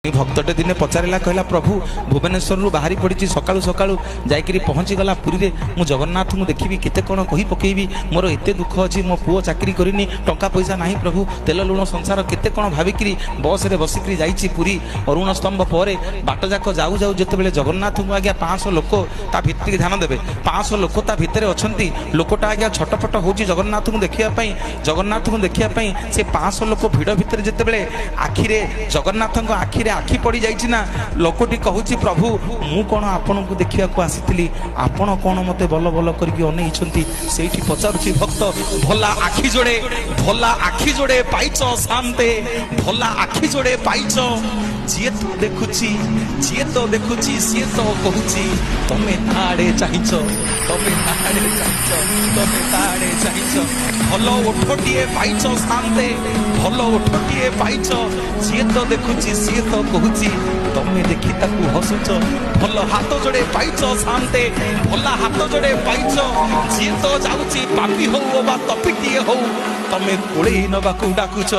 भक्तटे दिने पचारा कहला प्रभु भुवनेश्वर बाहरी पड़ी सकाळु सकाळु जाइकरी पहुँची गला पुरी रे मु जगन्नाथ मु देखी केते कौन कही पकेबी मोर एते दुख अच्छी मो पुओ चाकरी करनी टंका पैसा नहीं प्रभु तेल लुण संसार केते कौन भाविकी बस रे बसिकी जाइछि पुरी अरुण स्तंभ पर बाट जाक जाऊ जाऊ जिते जगन्नाथ को आज्ञा 500 लोक ता भितर ध्यान देवे 500 लोक ता भितर अच्छी लोकटा आज्ञा छटपट होची जगन्नाथ को देखिया से 500 लोक भिड़ भितर जिते आखिरे जगन्नाथ आखिरे आखि पड़ी जाइछि ना लोकटी कहूची प्रभु मु कौन आपण को देखिया को आसीथिली आपण कौन मते बल बल करके अनैछंती सेठी पचारुछि भक्त भला आखि जोड़े पाइछ शांते भला आखि जोड़े पाइछ जी तो देखुची सी तो कहूची तमे ताड़े चाहिछ भल ओठटिए पाइछ शांते भल ओठटिए पाइछ जी तो देखुची सी तो कहूची तमे देखी ताकू हसुच भल हाथ जोड़े पाइछ शांते भला हाथ जोड़े पाइछ जी तो जाउची पापी हो बा तपिटिए हो तमे कोड़े नबाकू डाकुच